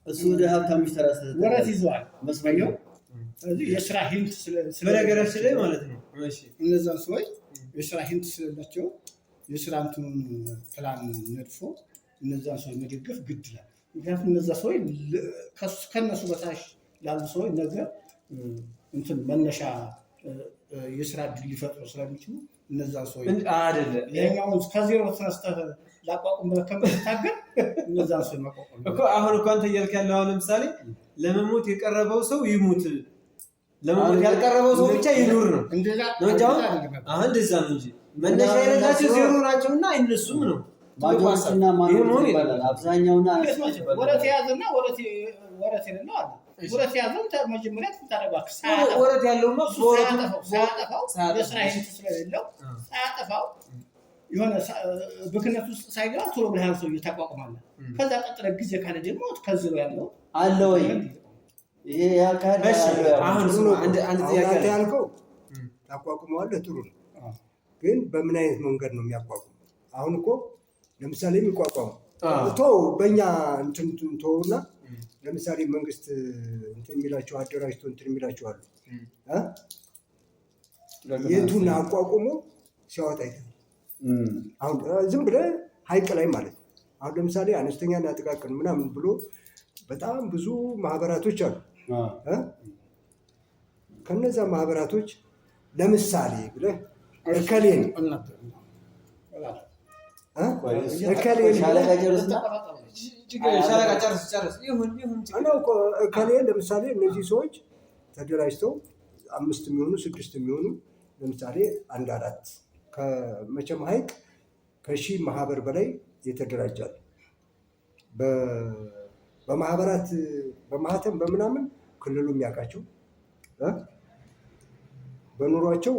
እሱ ወደ ሀብታሞች ተራሰ ወረት ይዟል መስመሪያው ስለዚህ የስራ ሂንት ስለነገራችን ላይ ማለት ነው። እሺ እነዛ ሰዎች የስራ ሂንት ስለላቸው የስራ እንትኑን ፕላን ነድፎ እነዛ ሰዎች መደገፍ ግድ ይላል። ምክንያቱም እነዛ ሰዎች ከነሱ በታች ላሉ ሰዎች ነገር እንትን መነሻ የስራ እድል ሊፈጥሩ ስለሚችሉ እነዛ ሰዎች አይደለ ያኛውን ከዜሮ ተነስተህ ላቋቁም ከመታገል እነዛ ሰዎች ማቋቋም እኮ አሁን እኮ አንተ እያልክ ያለው አሁን ለምሳሌ ለመሞት የቀረበው ሰው ይሙት ለመሞት ያልቀረበው ሰው ብቻ ይኑር ነው እንደዛ አሁን እንደዛ ነው እንጂ መነሻ የሌላቸው ዜሮ ናቸውና አይነሱም ነው ማጆሪቲና ማኖሪቲ ይባላል። አብዛኛውና ወረት ያዘና ወረት የሌለው አለ። ወረት ያዘው መጀመሪያ ተታረባክ ወረት ያለውማ ሳያጠፋው የስራ ሂንት ስለሌለው ሳያጠፋው የሆነ ብክነት ውስጥ ሳይገባ ቶሎ ብለህ ሰው እየተቋቋማለ ከዛ ቀጥለ ጊዜ ካለ ደግሞ ከዝሮ ያለው አለ ወይ ይሄ ያካል አሁን አንድ ጥያቄ ያልከው ታቋቁመዋለህ ጥሩ ነው። ግን በምን አይነት መንገድ ነው የሚያቋቁመው? አሁን እኮ ለምሳሌ የሚቋቋሙ በእኛ እንትን ተውና ለምሳሌ መንግስት እንትን የሚላቸው አደራጅቶ እንትን የሚላቸው አሉ የቱን አቋቁሞ ሲያወጣ ይታል። አሁን ዝም ብለህ ሀይቅ ላይ ማለት ነው። አሁን ለምሳሌ አነስተኛና ጥቃቅን ምናምን ብሎ በጣም ብዙ ማህበራቶች አሉ። ከነዛ ማህበራቶች ለምሳሌ ብለህ እከሌን ለምሳሌ እነዚህ ሰዎች ተደራጅተው 5 የሚሆኑ 6 የሚሆኑ ለምሳሌ 1-4 ከመቼም ሀይቅ ከ1000 ማህበር በላይ የተደራጃል። በማህበራት በማህተም በምናምን ክልሉ የሚያውቃቸው በኑሯቸው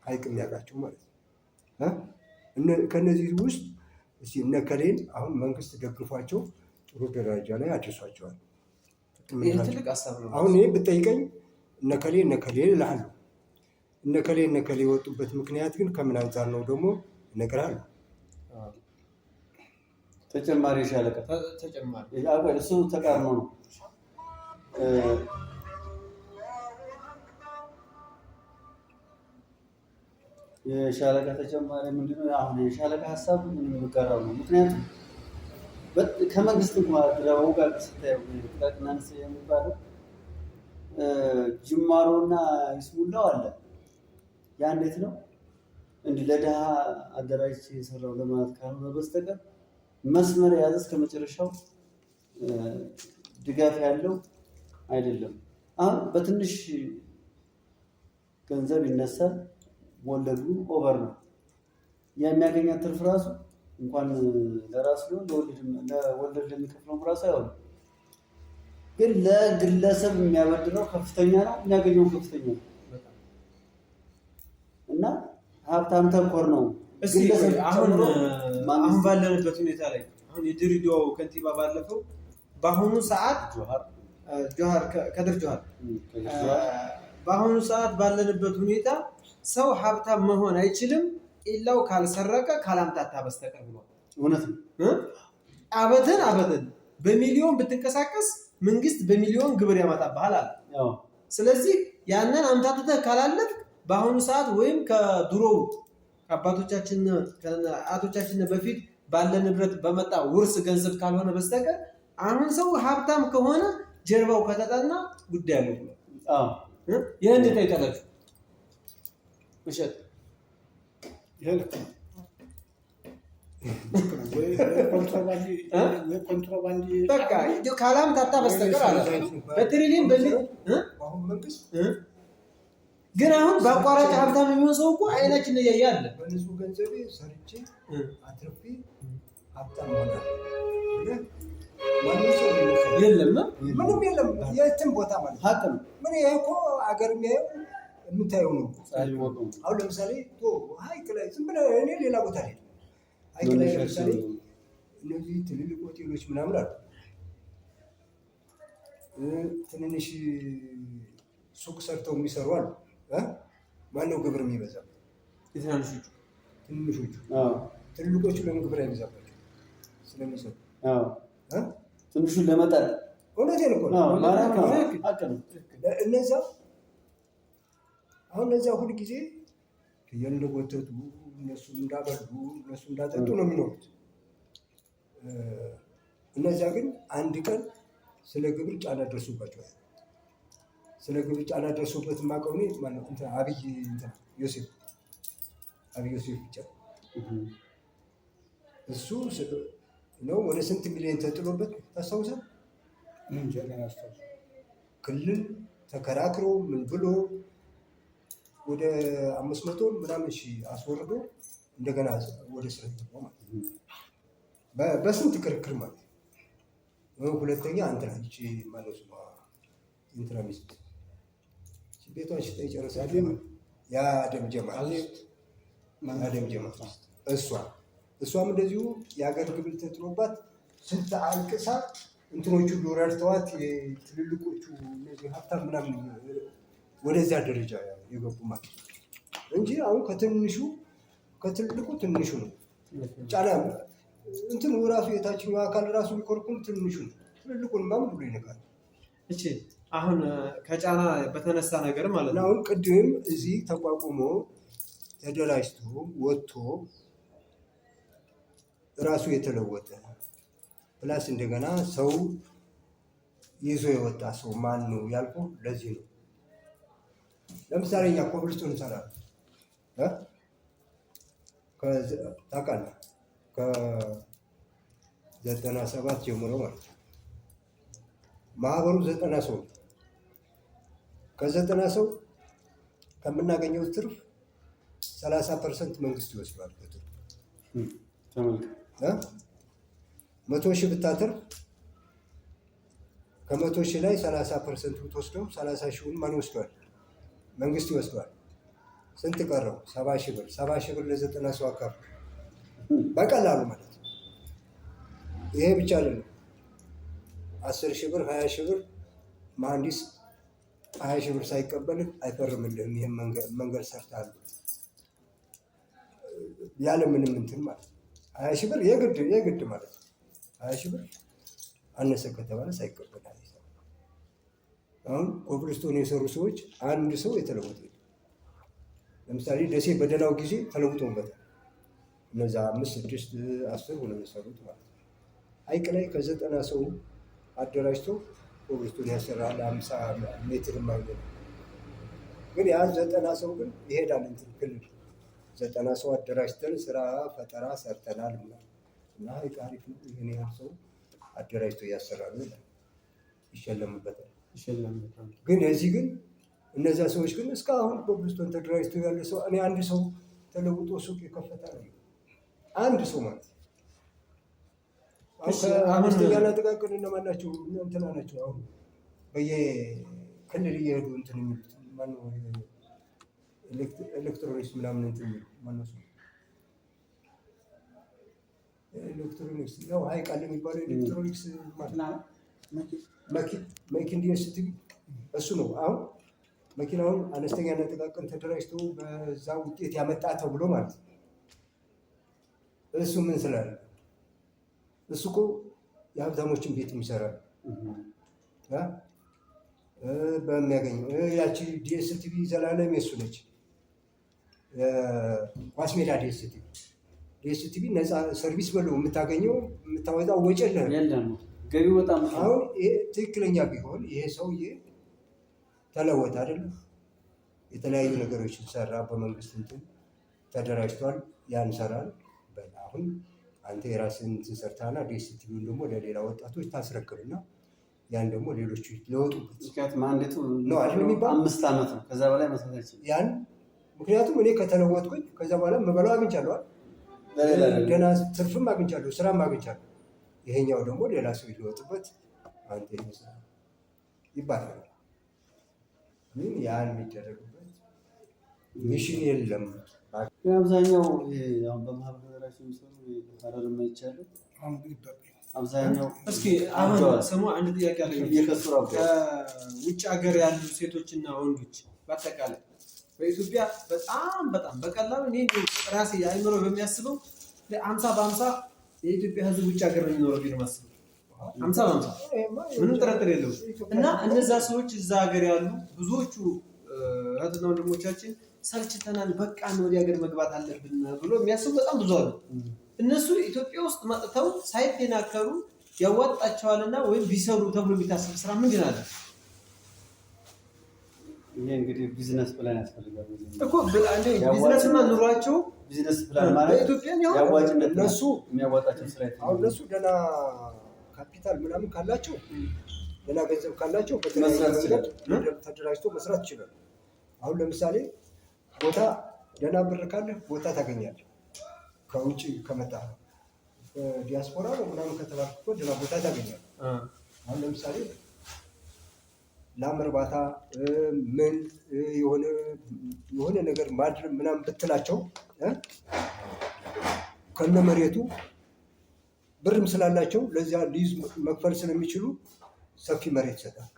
ሀይቅ የሚያውቃቸው ማለት ነው። ከነዚህ ውስጥ እስኪ እነከሌን አሁን መንግስት ደግፏቸው ጥሩ ደረጃ ላይ አድርሷቸዋል። አሁን ይህ ብጠይቀኝ እነከሌ እልሃለሁ። እነከሌ የወጡበት ምክንያት ግን ከምን አንጻር ነው ደግሞ እነግርሃለሁ። ተጨማሪ ሻለቃ እሱ ተቃርኖ ነው። የሻለቃ ተጨማሪ ምንድነው? አሁን የሻለቃ ሀሳብ የሚጋራው ነው። ምክንያቱም ከመንግስት እንኳን ድረው ጋር ስታየው ጥቃቅናንስ የሚባለው ጅማሮና ይስሙላው አለ። ያ እንዴት ነው እንዲህ ለድሃ አደራጅ የሰራው ለማለት ካልሆነ በስተቀር መስመር የያዘ እስከ መጨረሻው ድጋፍ ያለው አይደለም። አሁን በትንሽ ገንዘብ ይነሳል። ወለዱ ኦቨር ነው። የሚያገኛት ትርፍ ራሱ እንኳን ለራሱ ለወለድ ለሚከፍለው ራሱ አይሆንም። ግን ለግለሰብ የሚያበድረው ከፍተኛ ነው፣ የሚያገኘው ከፍተኛ ነው እና ሀብታም ተኮር ነው። አሁን ባለንበት ሁኔታ ላይ አሁን የድሬዳዋው ከንቲባ ባለፈው በአሁኑ ሰዓት ከድር ጆሃር በአሁኑ ሰዓት ባለንበት ሁኔታ ሰው ሀብታም መሆን አይችልም ኢላው ካልሰረቀ ካላምታታ በስተቀር ብሏል። እውነት ነው። አበትን በሚሊዮን ብትንቀሳቀስ መንግስት በሚሊዮን ግብር ያመጣብሃል አለ። ስለዚህ ያንን አምታተህ ካላለፍ በአሁኑ ሰዓት ወይም ከድሮው ከአባቶቻችን በፊት ባለ ንብረት በመጣ ውርስ ገንዘብ ካልሆነ በስተቀር አሁን ሰው ሀብታም ከሆነ ጀርባው ከተጠና ጉዳይ አለው ብሎ ይሄን እንዴት አይቀላችሁ? ውሸት ኮንትሮባንዲ በቃ ካላምታታ በስተቀር አለ በትሪሊየን በሚል ግን አሁን በአቋራጭ ሀብታም የሚሆን ሰው እኮ አይናችን እያየ አለ። በንጹህ ገንዘቤ ሰርቼ አትርፌ ሀብታም ሆናለሁ የለም ምንም የለም። የትም ቦታ ማለት ሀቅ ነው። ምን ይሄ እኮ አገር የሚያየው የምታየው ነው። አሁን ለምሳሌ ሀይቅ ላይ ዝም ብለህ እኔ ሌላ ቦታ ላይ ሀይቅ ላይ ለምሳሌ እነዚህ ትልልቅ ሆቴሎች ምናምን አሉ። ትንንሽ ሱቅ ሰርተው የሚሰሩ አሉ። ማነው ግብር የሚበዛው? ትንሾቹ። ትልልቆቹ ለምን ግብር አይበዛባቸው? ስለሚሰሩ ትንሹን ለመጣል እውነቴን እኮ ነው። እነዛ አሁን እነዚያ ሁል ጊዜ ፍየል እንደጎተቱ እነሱ እንዳበሉ እነሱ እንዳጠጡ ነው የሚኖሩት። እነዚያ ግን አንድ ቀን ስለ ግብር ጫና ደርሶባቸዋል። ስለ ግብር ጫና ደርሶበት የማውቀው እኔ ማለት እንትን አብይ ዮሴፍ ብቻ እሱ ነው። ወደ ስንት ሚሊዮን ተጥሎበት ታስታውሳለህ? ክልል ተከራክሮ ምን ብሎ ወደ 500 ምናምን ሺህ አስወርዶ እንደገና ወደ ስራ ገባ ማለት ነው። በስንት ክርክር ማለት ነው። ሁለተኛ እንትና እቺ ማለት ነው እንትና ሚስት ቤቷን ሽጣ ይጨርሳል። ያ አደም ጀማል እሷም እንደዚሁ የሀገር ግብር ተጥሎባት ስንት አልቅሳ እንትኖቹ ረድተዋት ትልልቆቹ እነዚህ ሀብታም ምናምን ወደዚያ ደረጃ የገቡ ማለት እንጂ አሁን ከትልቁ ትንሹ ነው ጫና እንትን ራሱ የታችኛው አካል ራሱ ቢኮርኩም ትንሹ ነው። ትልልቁን ማም ብሎ ይነካል። እቺ አሁን ከጫና በተነሳ ነገር ማለት ነው። አሁን ቅድም እዚህ ተቋቁሞ ተደራጅቶ ወጥቶ ራሱ የተለወጠ ፕላስ እንደገና ሰው ይዞ የወጣ ሰው ማን ነው ያልኩ ለዚህ ነው። ለምሳሌ እኛ ኮብልስቶን እንሰራለን ታውቃለህ፣ ከ97 ጀምሮ ማለት ነው። ማህበሩ 90 ሰው ነው። ከ90 ሰው ከምናገኘው ትርፍ 30% መንግስት ይወስዳል። በትርፍ 100 ሺህ ብታተርፍ ከ100 ሺህ ላይ 30% ብትወስደው 30 ሺውን ማን ይወስዷል? መንግስት ይወስዷል። ስንት ቀረው? 70 ሺህ ብር። 70 ሺህ ብር ለ90 ሰው አካባቢ በቀላሉ ማለት ነው። ይሄ ብቻ አይደለም። 10 ሺህ ብር 20 ሺህ ብር መሐንዲስ 20 ሺህ ብር ሳይቀበልህ አይፈርምልህም። ይሄን መንገድ ሰርተሃል ያለ ምንም እንትን ማለት ነው። 20 ሺህ ብር የግድ ማለት ነው። 20 ሺህ ብር አነሰ ከተባለ ሳይቀበል አሁን ኮብልስቶን የሰሩ ሰዎች አንድ ሰው የተለወጠ ለምሳሌ ደሴ በደህናው ጊዜ ተለውጦበታል። እነዛ 5 6 10 ሆነው የሰሩት ማለት ነው። ሀይቅ ላይ ከ90 ሰው አደራጅቶ ኮብልስቶን ያሰራል። 50 ሜትር ማይሆን ግን ያ 90 ሰው ግን ይሄዳል እንትን ክልል 90 ሰው አደራጅተን ስራ ፈጠራ ሰርተናል እና ሀይቅ አሪፍ ነው። ይሄን ያህል ሰው አደራጅቶ ያሰራሉ ይሸለምበታል። ግን እዚህ ግን እነዛ ሰዎች ግን እስካሁን ኮብልስቶን ተደራጅቶ ያለ ሰው እኔ አንድ ሰው ተለውጦ ሱቅ የከፈተ ነው። አንድ ሰው ማለት አነስተኛና ጥቃቅን እነማን ናቸው? እንትና ናቸው። አሁን በየክልል እየሄዱ እንትን የሚሉት ማነው? ኤሌክትሮኒክስ ምናምን እንትን የሚሉ ማነው? ኤሌክትሮኒክስ ያው ሀይቅ አለ የሚባለው ኤሌክትሮኒክስ መኪና ዲኤስቲቪ እሱ ነው። አሁን መኪናውን አነስተኛና ጥቃቅን ተደራጅቶ በዛ ውጤት ያመጣ ተብሎ ማለት ነው። እሱ ምን ስላለ እሱ እኮ የሀብታሞችን ቤት የሚሰራ በሚያገኘው ያቺ ዲኤስቲቪ ዘላለም የሱ ነች። ኳስ ሜዳ ዲኤስቲቪ ነፃ ሰርቪስ በለው የምታገኘው የምታወጣው ወጪ የለም። ገቢው በጣም አሁን ትክክለኛ ቢሆን ይሄ ሰውዬ ተለወጠ አይደለም። የተለያዩ ነገሮችን ሰራ። በመንግስት እንትን ተደራጅቷል። ያን ሰራል። አሁን አንተ የራስን ሰርታና ዲኤስቲቪውን ደግሞ ለሌላ ወጣቶች ታስረክብና ያን ደግሞ ሌሎቹ ሊወጡበት ምክንያቱም አንዴቱ ነው አይደል የሚባል 5 ዓመት ነው። ከዛ በላይ መስራት አይችልም። ያን ምክንያቱም እኔ ከተለወጥኩኝ ከዛ በኋላ መበላው አግኝቻለሁ። ገና ትርፍም አግኝቻለሁ፣ ስራም አግኝቻለሁ። ይሄኛው ደግሞ ሌላ ሰው ሊወጥበት አንተ ይመስላል ይባላል። ግን ያን የሚደረግበት ሚሽን የለም። አብዛኛው አሁን በማህበረሰብ የሚሰሩ ሀረር ማይቻሉ አብዛኛው እስኪ አሁን ስሙ አንድ ጥያቄ አለ። ከውጭ ሀገር ያሉ ሴቶችና ወንዶች በአጠቃላይ በኢትዮጵያ በጣም በቀላሉ እኔ ራሴ አይምሮ በሚያስበው 50 በ50 የኢትዮጵያ ሕዝብ ውጭ ሀገር ነው የሚኖረው ቢል ማስበው 50 ምንም ጥርጥር የለውም። እና እነዛ ሰዎች እዛ ሀገር ያሉ ብዙዎቹ እህትና ወንድሞቻችን ሰልችተናል፣ በቃን፣ ወደ ሀገር መግባት አለብን ብሎ የሚያስቡ በጣም ብዙ አሉ። እነሱ ኢትዮጵያ ውስጥ መጥተው ሳይተናከሩ ያዋጣቸዋልና ወይም ቢሰሩ ተብሎ የሚታሰብ ስራ ምንድን አለ? ይሄ እንግዲህ ቢዝነስ ፕላን ያስፈልጋል እኮ ቢዝነስና ኑሯቸው ቢዝነስ ፕላን ማለት በኢትዮጵያ ያዋጭነት እነሱ የሚያዋጣቸው ስራ አሁን እነሱ ደህና ካፒታል ምናምን ካላቸው ደህና ገንዘብ ካላቸው ተደራጅቶ መስራት ይችላል። አሁን ለምሳሌ ቦታ ደህና ብር ካለ ቦታ ታገኛለህ። ከውጭ ከመጣ ዲያስፖራ ነው ምናምን ከተባልክ እኮ ደህና ቦታ ታገኛለህ። አሁን ለምሳሌ ላም እርባታ ምን የሆነ ነገር ማድረግ ምናምን ብትላቸው ከነመሬቱ ብርም ስላላቸው ለዚያ ሊዝ መክፈል ስለሚችሉ ሰፊ መሬት ይሰጣል።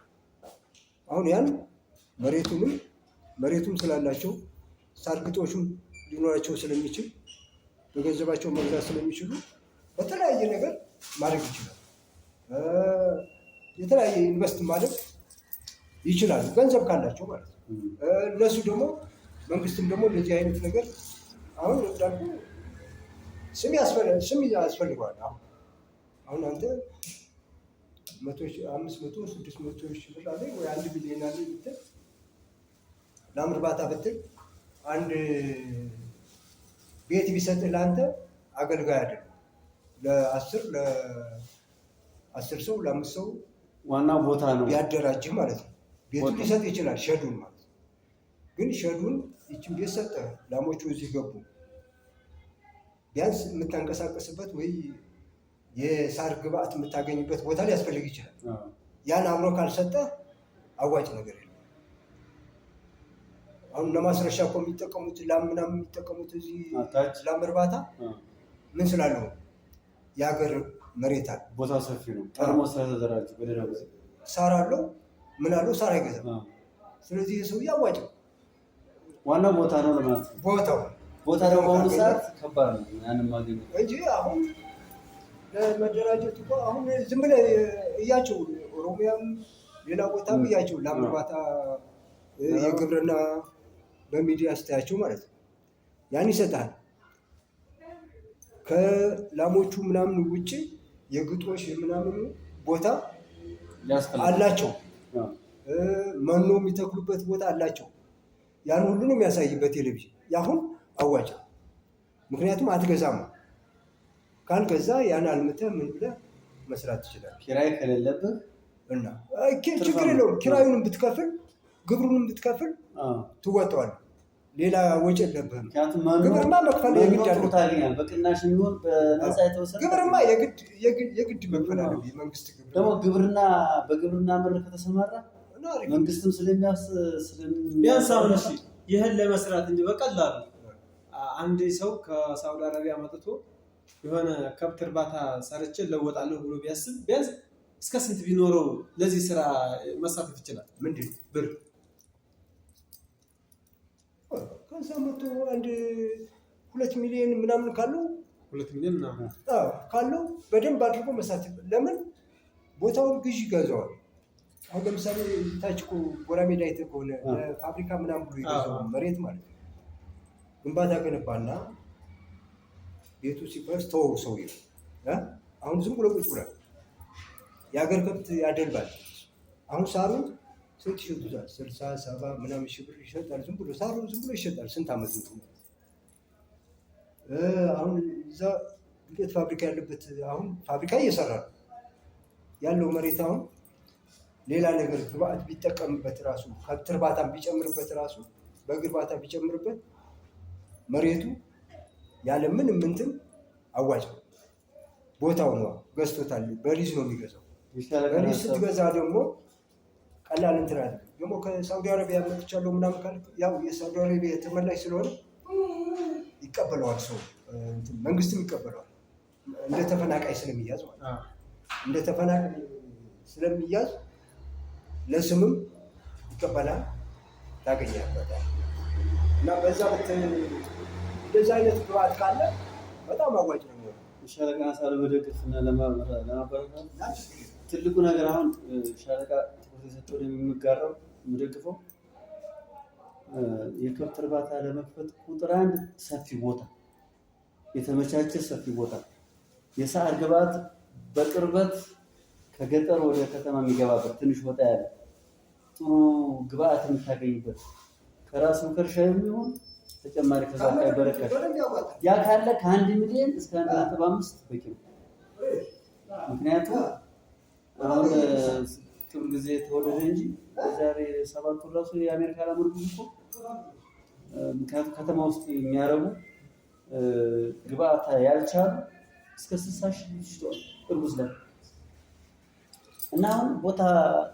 አሁን ያን መሬቱም ስላላቸው ሳርግጦሹም ሊኖራቸው ስለሚችል በገንዘባቸው መግዛት ስለሚችሉ በተለያየ ነገር ማድረግ ይችላል። የተለያየ ኢንቨስት ማድረግ ይችላሉ ገንዘብ ካላቸው ማለት ነው። እነሱ ደግሞ መንግስትም ደግሞ እንደዚህ አይነት ነገር አሁን እንዳልኩ ስም ያስፈልገዋል። አሁን አንተ 500 600 ሺህ ብር አለ ወይ 1 ሚሊዮን አለ ብትል ላም እርባታ ብትል አንድ ቤት ቢሰጥህ ለአንተ አገልጋይ አይደለም። ለ10 ሰው ለ5 ሰው ዋናው ቦታ ነው ቢያደራጅህ ማለት ነው። ቤቱን ሊሰጥ ይችላል ሸዱን ማለት ነው። ግን ሸዱን ይችን ቤት ሰጠ ላሞቹ እዚህ ገቡ ቢያንስ የምታንቀሳቀስበት ወይ የሳር ግብአት የምታገኝበት ቦታ ሊያስፈልግ ይችላል። ያን አብሮ ካልሰጠ አዋጭ ነገር የለም። አሁን ለማስረሻ እኮ የሚጠቀሙት ላም ምናምን የሚጠቀሙት እዚህ ላም እርባታ ምን ስላለው የሀገር መሬት አለ፣ ቦታ ሰፊ ነው፣ ቀድሞ ስለተደራጁ በደህና ጊዜ ሳር አለው ምን አለው ሳር አይገዛም። ስለዚህ ሰው አዋጭ ዋናው ቦታ ነው ለማለት ነው። ቦታ ደግሞ በአሁኑ ሰዓት ከባድ ነው ያንን ማግኘት እንጂ አሁን ለመደራጀት እኮ አሁን ዝም ብለህ እያቸው ኦሮሚያም ሌላ ቦታም እያቸው ላም እርባታ የግብርና በሚዲያ ስታያቸው ማለት ነው ያን ይሰጣል። ከላሞቹ ምናምን ውጭ የግጦሽ ምናምን ቦታ አላቸው፣ መኖ የሚተክሉበት ቦታ አላቸው። ያን ሁሉ ነው የሚያሳይበት ቴሌቪዥን። ያሁን አዋጭ ምክንያቱም አትገዛም። ካልገዛ ያን አልምተህ ምን ብለህ መስራት ትችላለህ። ኪራይ ከሌለብህ እና ችግር የለውም። ኪራዩንም ብትከፍል ግብሩንም ብትከፍል ትወጣዋለህ። ሌላ ወጪ የለብህም። ግብርማ መክፈል የግድ ታገኛለህ። በቅናሽ የሚሆን በነፃ የተወሰነ ግብርማ የግድ መክፈል አለብህ። የመንግስት ግብር ደግሞ በግብርና ምር ከተሰማራ መንግስትም ቢያንስ አሁን እሺ ይህን ለመስራት እንጂ በቀላሉ አንድ ሰው ከሳውዲ አረቢያ መጥቶ የሆነ ከብት እርባታ ሰርቼ ለወጣለሁ ብሎ ቢያስብ ቢያንስ እስከ ስንት ቢኖረው ለዚህ ስራ መሳተፍ ይችላል? ምንድን ብር ከዛ መጥቶ አንድ 2 ሚሊዮን ምናምን ካለው 2 ሚሊዮን ምናምን ካለው በደንብ አድርጎ መሳተፍ። ለምን ቦታውን ግዢ ይገዛዋል። አሁን ለምሳሌ ታች እኮ ጎራሜዳ አይተህ ከሆነ ፋብሪካ ምናምን ብሎ ይገዛው መሬት ማለት ነው። ግንባታ ገነባና ቤቱ ሲፈርስ ተወው ሰውዬው። አሁን ዝም ብሎ ቁጭ ብሏል። የሀገር ከብት ያደልባል። አሁን ሳሩን ስንት ይሸጡታል? 60 70 ምናምን ሺህ ብር ይሸጣል። ዝም ብሎ ሳሩ ዝም ብሎ ይሸጣል። ስንት ዓመት ነው? አሁን እዛ እንዴት ፋብሪካ ያለበት አሁን ፋብሪካ እየሰራ ነው ያለው መሬት። አሁን ሌላ ነገር ግብአት ቢጠቀምበት ራሱ ከብት እርባታ ቢጨምርበት ራሱ በግ እርባታ ቢጨምርበት መሬቱ ያለ ምንም እንትን አዋጭ ነው። ቦታው ነው ገዝቶታል። በሊዝ ነው የሚገዛው። በሊዝ ስትገዛ ደግሞ ቀላል እንትን አለ። ደግሞ ከሳውዲ አረቢያ መጥቻለሁ ምናምን ካለ ያው የሳውዲ አረቢያ ተመላሽ ስለሆነ ይቀበለዋል ሰው፣ መንግስትም ይቀበለዋል። እንደ ተፈናቃይ ስለሚያዝ ማለት ነው። እንደ ተፈናቃይ ስለሚያዝ ለስምም ይቀበላል፣ ታገኛበታል። እና በዛ እንደዚህ አይነት ግብአት ካለ በጣም አዋጭ ነው። ሻለቃ ሳለ በደግፍ እና ለማበረታታት ትልቁ ነገር አሁን ሻለቃ ትኩረት የሰጠው የሚጋራው የምደግፈው የከብት እርባታ ለመክፈት ቁጥር 1 ሰፊ ቦታ፣ የተመቻቸ ሰፊ ቦታ፣ የሳር ግብዓት በቅርበት ከገጠር ወደ ከተማ የሚገባበት ትንሽ ወጣ ያለ ጥሩ ግብዓት የምታገኝበት ከራሱ ከእርሻ የሚሆን ተጨማሪ ከዛ ላይ በረከት ያ ካለ ከ1 ሚሊዮን እስከ 1.5 በቂ ነው። ምክንያቱም አሁን ጥሩ ጊዜ ተወለደ እንጂ ዛሬ 7 ወር ራሱ የአሜሪካ ላምርጉ እኮ ምክንያቱም ከተማ ውስጥ የሚያረቡ ግብዓት ያልቻሉ እስከ 60 ሺህ ይሽጣሉ እርጉዝ ላይ እና አሁን ቦታ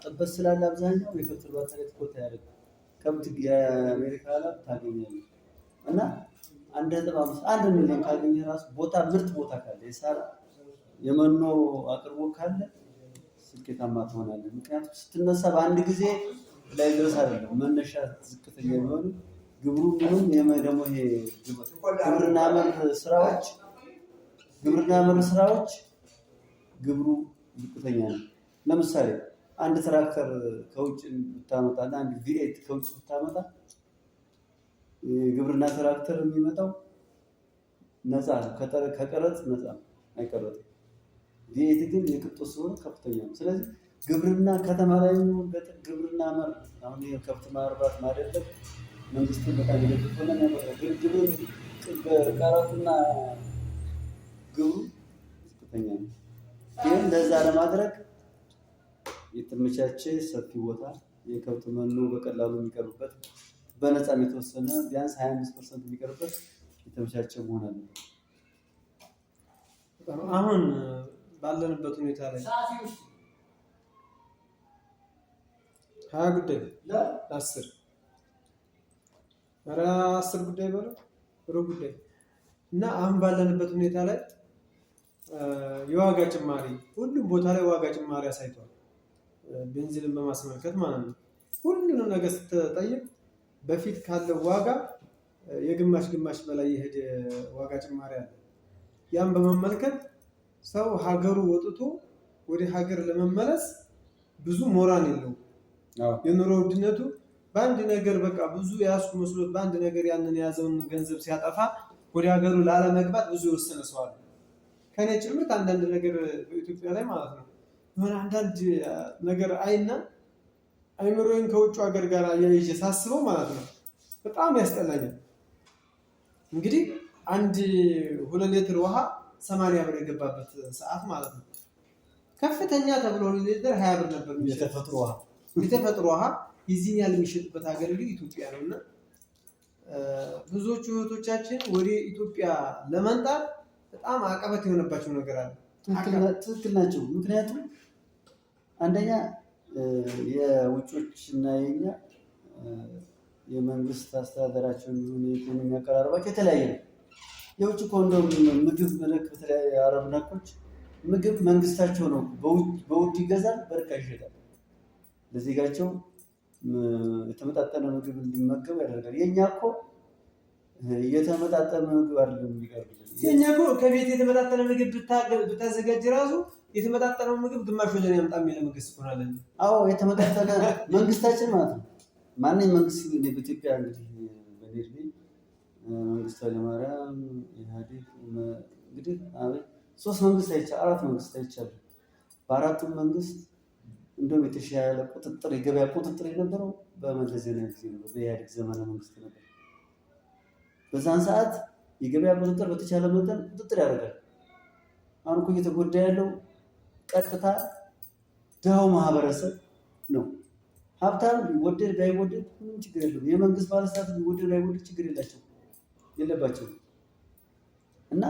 ጥበት ስላለ አብዛኛው የከብት እርባታ ላይ ትኩረት ያደርጋል። ከብት የአሜሪካ ላም ታገኛለህ እና 1.5 ሚሊዮን ካገኘ ራሱ ቦታ ምርጥ ቦታ ካለ የሳር የመኖ አቅርቦት ካለ ስኬታማ ትሆናለህ። ምክንያቱም ስትነሳ በአንድ ጊዜ ላይ ድረስ አይደለም መነሻ ዝቅተኛ ቢሆንም ግብሩ ምንም ደግሞ ይሄ ግብርና መር ስራዎች ግብሩ ዝቅተኛ ነው። ለምሳሌ አንድ ትራክተር ከውጭ ብታመጣና አንድ ቪኤት ከውጭ ብታመጣ የግብርና ትራክተር የሚመጣው ነፃ ከቀረጥ ነፃ አይቀረጥም። ቪኤት ግን የቅጦስ ስለሆነ ከፍተኛ ነው። ስለዚህ ግብርና ከተማ ላይ ግብርና መር አሁን የከብት ማርባት ማደለብ መንግስትን በጣም ይደግፈና ግብር ቀረጡና ግብሩ ዝቅተኛ ነው። ግን ለዛ ለማድረግ የተመቻቸ ሰፊ ቦታ የከብት መኖ በቀላሉ የሚቀርብበት በነፃም የተወሰነ ቢያንስ 25% የሚቀርብበት የተመቻቸ መሆን አለበት። አሁን ባለንበት ሁኔታ ላይ 20 ጉዳይ ለ10 10 ጉዳይ በለው ሩብ ጉዳይ እና አሁን ባለንበት ሁኔታ ላይ የዋጋ ጭማሪ ሁሉም ቦታ ላይ ዋጋ ጭማሪ አሳይቷል። ቤንዚንን በማስመልከት ማለት ነው። ሁሉንም ነገር ስትጠይቅ በፊት ካለው ዋጋ የግማሽ በላይ የሄደ ዋጋ ጭማሪ አለ። ያን በመመልከት ሰው ሀገሩ ወጥቶ ወደ ሀገር ለመመለስ ብዙ ሞራል የለውም። የኑሮ ውድነቱ በአንድ ነገር በቃ ብዙ ያስኩ መስሎት በአንድ ነገር ያንን የያዘውን ገንዘብ ሲያጠፋ ወደ ሀገሩ ላለመግባት ብዙ የወሰነ ሰው አለ። ከኔ ጭምርት አንዳንድ ነገር በኢትዮጵያ ላይ ማለት ነው የሆነ አንዳንድ ነገር አይና አይምሮዬን ከውጭ ሀገር ጋር አያይዤ ሳስበው ማለት ነው በጣም ያስጠላኛል። እንግዲህ 2 ሊትር ውሃ 80 ብር የገባበት ሰዓት ማለት ነው። ከፍተኛ ተብሎ 2 ሊትር 20 ብር ነበር የተፈጥሮ ውሃ የዚህን ያህል የሚሸጥበት ሀገር እንግዲህ ኢትዮጵያ ነውና ብዙዎቹ እህቶቻችን ወደ ኢትዮጵያ ለመንጣት በጣም አቀበት የሆነባቸው ነገር አለ። ትክክል ናቸው። ምክንያቱም አንደኛ የውጮች እና የኛ የመንግስት አስተዳደራቸውን የኢኮኖሚ አቀራረባቸው የተለያየ ነው። የውጭ ኮንዶም ምግብ ነክ በተለያየ አረብ ነኮች ምግብ መንግስታቸው ነው በውድ ይገዛል፣ በርካሽ ይሸጣል። ለዜጋቸው የተመጣጠነ ምግብ እንዲመገብ ያደርጋል። የኛ እኮ የተመጣጠነ ምግብ አይደለም የሚቀርብልን። የኛ እኮ ከቤት የተመጣጠነ ምግብ ብታዘጋጅ ራሱ የተመጣጠነው ምግብ ግማሽ ወደ እኔ አምጣ የሚል መንግስት ሆናለን። አዎ የተመጣጠነ መንግስታችን ማለት ነው። ማንኛውም መንግስት በኢትዮጵያ እንግዲህ በኔርቢ መንግስቱ ኃይለማርያም ኢህአዴግ እንግዲህ 3 መንግስት አይቻል 4 መንግስት አይቻል። በአራቱም መንግስት እንደውም የተሻለ ቁጥጥር የገበያ ቁጥጥር የነበረው በመለስ ዜናዊ ጊዜ ነበር፣ በኢህአዴግ ዘመነ መንግስት ነበር። በዛን ሰዓት የገበያ ቁጥጥር በተቻለ መጠን ቁጥጥር ያደርጋል። አሁን እኮ እየተጎዳ ያለው ቀጥታ ድሃው ማህበረሰብ ነው። ሀብታም ቢወደድ ባይወደድ ምንም ችግር የለውም። የመንግስት ባለስልጣናት ቢወደድ ባይወደድ ችግር የለባቸውም። እና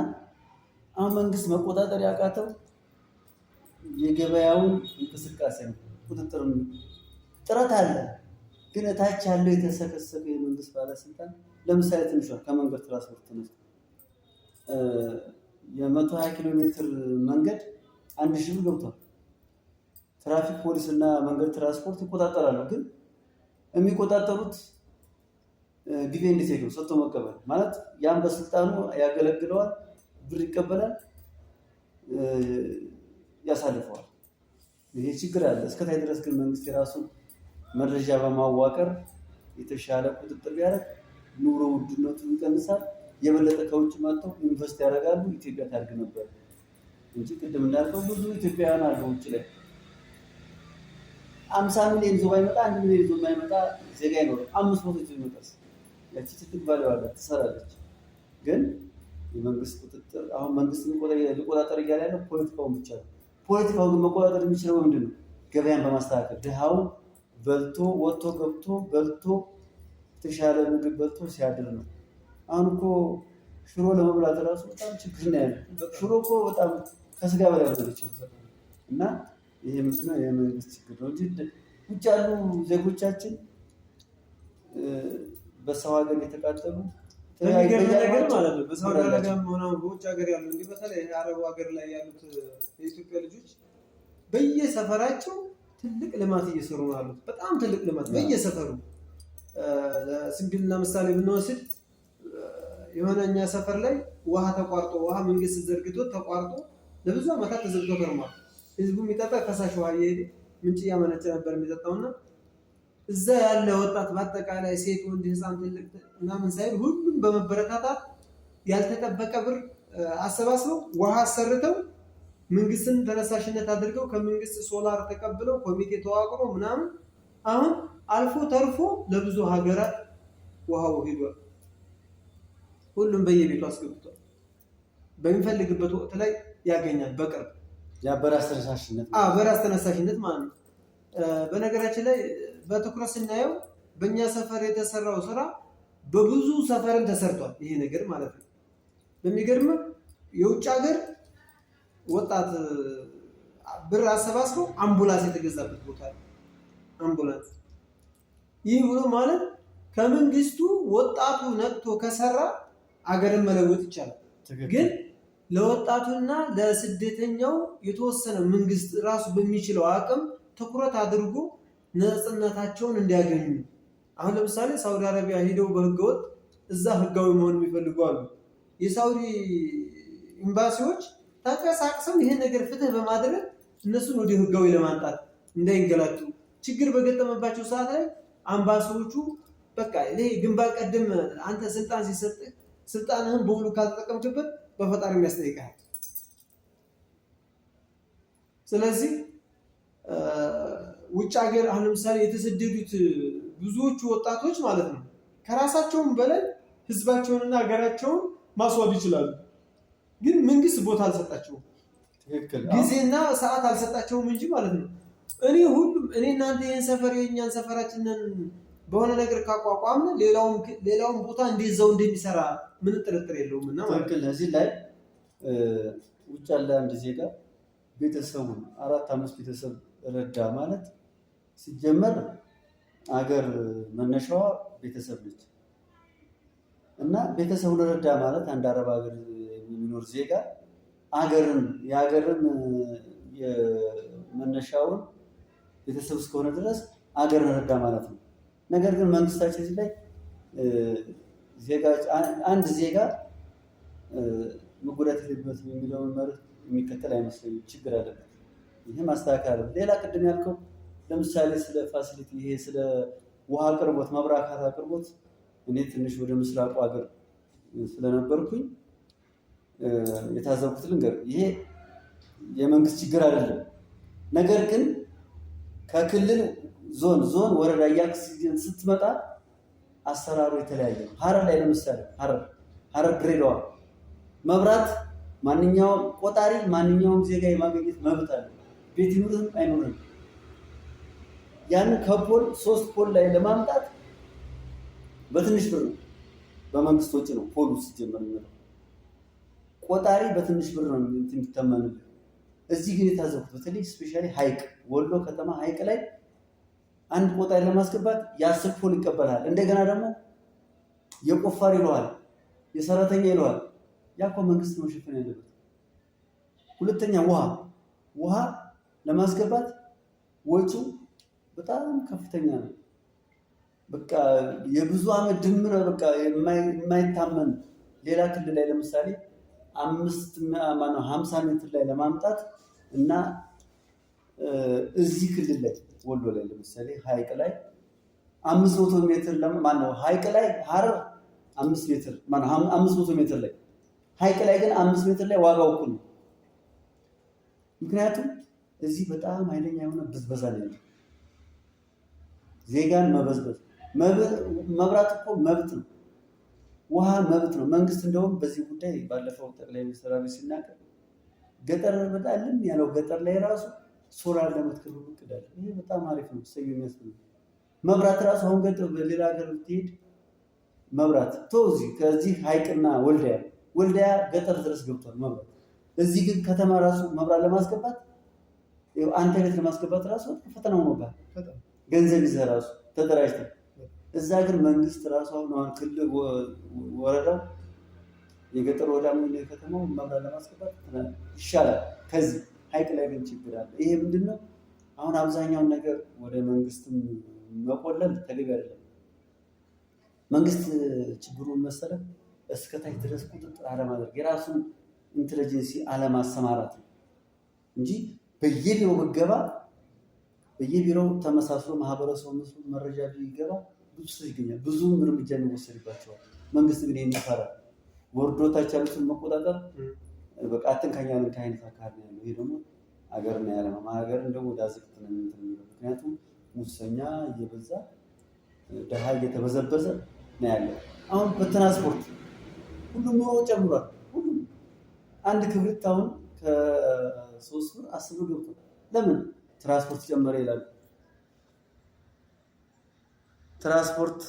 አሁን መንግስት መቆጣጠር ያቃተው የገበያውን እንቅስቃሴ ነው። ቁጥጥር ጥረት አለ፣ ግን እታች ያለው የተሰከሰከ የመንግስት ባለስልጣን ለምሳሌ ትንሿ ከመንገድ ትራንስፖርት ተነስቶ የ120 ኪሎ ሜትር መንገድ 1000 ብር ገብቷል። ትራፊክ ፖሊስ እና መንገድ ትራንስፖርት ይቆጣጠራሉ። ግን የሚቆጣጠሩት ጊዜ እንዲቴክ ነው፣ ሰጥቶ መቀበል ማለት ያን በስልጣኑ ያገለግለዋል፣ ብር ይቀበላል። ያሳልፈዋል። ይሄ ችግር አለ። እስከታይ ድረስ ግን መንግስት የራሱን መረጃ በማዋቀር የተሻለ ቁጥጥር ቢያደርግ ኑሮ ውድነቱ ይቀንሳል። የበለጠ ከውጭ መጥተው ኢንቨስት ያደርጋሉ። ኢትዮጵያ ታድግ ነበር እንጂ ቅድም እንዳልከው ብዙ ኢትዮጵያውያን አሉ ውጭ ላይ 50 ሚሊዮን ይዞ ባይመጣ 1 ሚሊዮን ይዞ የማይመጣ ዜጋ አይኖርም። 500 ይዞ ይመጣስ ያቺ ትልቅ ቫልዩ አላት፣ ትሰራለች። ግን የመንግስት ቁጥጥር አሁን መንግስት ሊቆጣጠር እያለ ያለው ፖለቲካውን ብቻ ነው። ፖለቲካውን ግን መቆጣጠር የሚችለው ምንድን ነው? ገበያን በማስተካከል ድሃው በልቶ ወጥቶ ገብቶ በልቶ የተሻለ ምግብ በልቶ ሲያድር ነው። አሁን እኮ ሽሮ ለመብላት ራሱ በጣም ችግር ነው ያለው። ሽሮ እኮ በጣም ከስጋ በላይ ወደደችው እና ይሄ ምንድነው የመንግስት ችግር ነው እንጂ ውጭ ያሉ ዜጎቻችን በሰው ሀገር የተቃጠሉ የሚገርም ነገር ማለት ነው። በሳውዲ አረቢያም ሆነው በውጭ ሀገር ያሉ እንግዲህ በተለይ አረቡ ሀገር ላይ ያሉት የኢትዮጵያ ልጆች በየሰፈራቸው ትልቅ ልማት እየሰሩ ነው ያሉት። በጣም ትልቅ ልማት በየሰፈሩ ስንግልና ምሳሌ ብንወስድ የሆነ እኛ ሰፈር ላይ ውሃ ተቋርጦ ውሃ መንግስት ዘርግቶ ተቋርጦ ለብዙ ዓመታት ተዘግቶ ከርሟል። ህዝቡ የሚጠጣ ፈሳሽ ውሃ እየሄደ ምንጭ እያመነጨ ነበር የሚጠጣውና እዛ ያለ ወጣት በአጠቃላይ ሴት፣ ወንድ፣ ህፃን፣ ትልቅ ምናምን ሳይል ሁሉም በመበረታታት ያልተጠበቀ ብር አሰባስበው ውሃ አሰርተው መንግስትን ተነሳሽነት አድርገው ከመንግስት ሶላር ተቀብለው ኮሚቴ ተዋቅሮ ምናምን አሁን አልፎ ተርፎ ለብዙ ሀገራት ውሃው ሄዷል። ሁሉም በየቤቱ አስገብቷል። በሚፈልግበት ወቅት ላይ ያገኛል። በቅርብ በራስ ተነሳሽነት በራስ ተነሳሽነት ማለት ነው። በነገራችን ላይ በትኩረት ስናየው በእኛ ሰፈር የተሰራው ስራ በብዙ ሰፈርም ተሰርቷል። ይሄ ነገር ማለት ነው። በሚገርም የውጭ ሀገር ወጣት ብር አሰባስበው አምቡላንስ የተገዛበት ቦታ ነው። አምቡላንስ ይህ ብሎ ማለት ከመንግስቱ ወጣቱ ነቅቶ ከሰራ አገርን መለወጥ ይቻላል። ግን ለወጣቱና ለስደተኛው የተወሰነ መንግስት ራሱ በሚችለው አቅም ትኩረት አድርጎ ነፃነታቸውን እንዲያገኙ አሁን ለምሳሌ ሳውዲ አረቢያ ሄደው በህገወጥ እዛ ህጋዊ መሆን የሚፈልጉ አሉ። የሳውዲ ኤምባሲዎች ተንቀሳቅሰው ይሄን ነገር ፍትህ በማድረግ እነሱን ወደ ህጋዊ ለማምጣት እንዳይንገላቱ ችግር በገጠመባቸው ሰዓት ላይ አምባሲዎቹ በቃ ይሄ ግንባር ቀደም አንተ ስልጣን ሲሰጥህ ስልጣንህን በሙሉ ካልተጠቀምክበት በፈጣሪ የሚያስጠይቃል። ስለዚህ ውጭ ሀገር አሁን ለምሳሌ የተሰደዱት ብዙዎቹ ወጣቶች ማለት ነው ከራሳቸውም በላይ ህዝባቸውንና ሀገራቸውን ማስዋብ ይችላሉ። ግን መንግስት ቦታ አልሰጣቸውም፣ ጊዜና ሰዓት አልሰጣቸውም እንጂ ማለት ነው። እኔ እናንተ ይህን ሰፈር የእኛን ሰፈራችንን በሆነ ነገር ካቋቋምን ሌላውን ቦታ እንደዛው እንደሚሰራ ምን ጥርጥር የለውም። እና ትክክል። እዚህ ላይ ውጭ ያለ አንድ ዜጋ ቤተሰቡን 4-5 ቤተሰብ ረዳ ማለት ሲጀመር አገር መነሻዋ ቤተሰብ ነች እና ቤተሰቡን ረዳ ማለት አንድ አረብ ሀገር የሚኖር ዜጋ የሀገርን የመነሻውን ቤተሰብ እስከሆነ ድረስ አገርን ረዳ ማለት ነው። ነገር ግን መንግስታችን እዚህ ላይ አንድ ዜጋ መጎዳት የለበትም የሚለውን መርህ የሚከተል አይመስለኝም። ችግር አለበት። ይሄ ማስተካከል አለበት። ሌላ ቅድም ያልከው ለምሳሌ ስለ ፋሲሊቲ ይሄ ስለ ውሃ አቅርቦት፣ መብራት አቅርቦት እኔ ትንሽ ወደ ምስራቁ ሀገር ስለነበርኩኝ የታዘብኩት ልንገር፣ ይሄ የመንግስት ችግር አይደለም። ነገር ግን ከክልል ዞን ወረዳ እያልክ ስትመጣ አሰራሩ የተለያየ ነው። ሀረር ላይ ለምሳሌ ሀረር ድሬዳዋ መብራት ማንኛውም ቆጣሪ ማንኛውም ዜጋ የማግኘት መብት አለ። ቤት ይኑርም አይኑርም ያንን ከፖል 3 ፖል ላይ ለማምጣት በትንሽ ብር ነው፣ በመንግስት ወጪ ነው ፖሉ ሲጀመር ነው። ቆጣሪ በትንሽ ብር ነው የሚተመንልህ። እዚህ ግን የታዘብኩት በተለይ ስፔሻሊ ሀይቅ ወሎ ከተማ ሀይቅ ላይ አንድ ቆጣሪ ለማስገባት የ10 ፖል ይቀበላል። እንደገና ደግሞ የቆፋር ይለዋል፣ የሰራተኛ ይለዋል። ያ እኮ መንግስት ነው መሸፈን ያለበት። ሁለተኛ ውሃ ለማስገባት ወጪው በጣም ከፍተኛ ነው። በቃ የብዙ ዓመት ድምር በቃ የማይታመን ሌላ ክልል ላይ ለምሳሌ 50 ሜትር ላይ ለማምጣት እና እዚህ ክልል ላይ ወሎ ላይ ለምሳሌ ሀይቅ ላይ 500 ሜትር ሀይቅ ላይ ሀረር 5 ሜትር 500 ሜትር ላይ ሀይቅ ላይ ግን 5 ሜትር ላይ ዋጋው እኩል ነው። ምክንያቱም እዚህ በጣም ኃይለኛ የሆነ ብዝበዛ ነው። ዜጋን መበዝበዝ መብራት እኮ መብት ነው። ውሃ መብት ነው። መንግስት እንደውም በዚህ ጉዳይ ባለፈው ጠቅላይ ሚኒስትር አብይ ሲናገር ገጠር በጣም ያለው ገጠር ላይ ራሱ ሶላር ለመትከል እቅድ አለ። ይሄ በጣም አሪፍ ነው። ሰው የሚያስብል መብራት ራሱ አሁን ገጠር በሌላ ሀገር ብትሄድ መብራት እዚህ ከዚህ ሀይቅና ወልዲያ ገጠር ድረስ ገብቷል መብራት። እዚህ ግን ከተማ ራሱ መብራት ለማስገባት አንተ ቤት ለማስገባት ራሱ ፈተና ሆኖብሃል። ገንዘብ ይዘህ ራሱ ተደራጅተህ እዛ ግን መንግስት ራሱ አሁን ክልል ወረዳው የገጠር ወዳሙ የከተማው መብራት ለማስገባት ይሻላል። ከዚህ ሀይቅ ላይ ግን ችግር አለ። ይሄ ምንድነው? አሁን አብዛኛውን ነገር ወደ መንግስትም መቆለል ተገቢ አይደለም። መንግስት ችግሩን መሰረት እስከታች ድረስ ቁጥጥር አለማድረግ የራሱን ኢንተለጀንሲ አለማሰማራት ነው እንጂ በየቢሮው ብገባ በየቢሮው ተመሳስሎ ማህበረሰቡ መረጃ ቢገባ ብዙ ሰው ይገኛል። ብዙም እርምጃ የሚወሰድባቸዋል። መንግስት ግን ይሄን ይፈራል። ወርዶታች ያሉትን መቆጣጠር በቃ አትንካኝ አይነት አካባቢ ነው። ይሄ ደግሞ አገርና ያለማ ሀገር እንደው ወደ አዘቅት ነው የሚለው። ምክንያቱም ሙሰኛ እየበዛ ደሃ እየተበዘበዘ ነው ያለው። አሁን በትራንስፖርት ሁሉም ኑሮ ጨምሯል። ሁሉም አንድ ክብሪት አሁን ከ3 ብር 10 ብር ገብቷል። ለምን ትራንስፖርት ጨመረ ይላሉ። ትራንስፖርት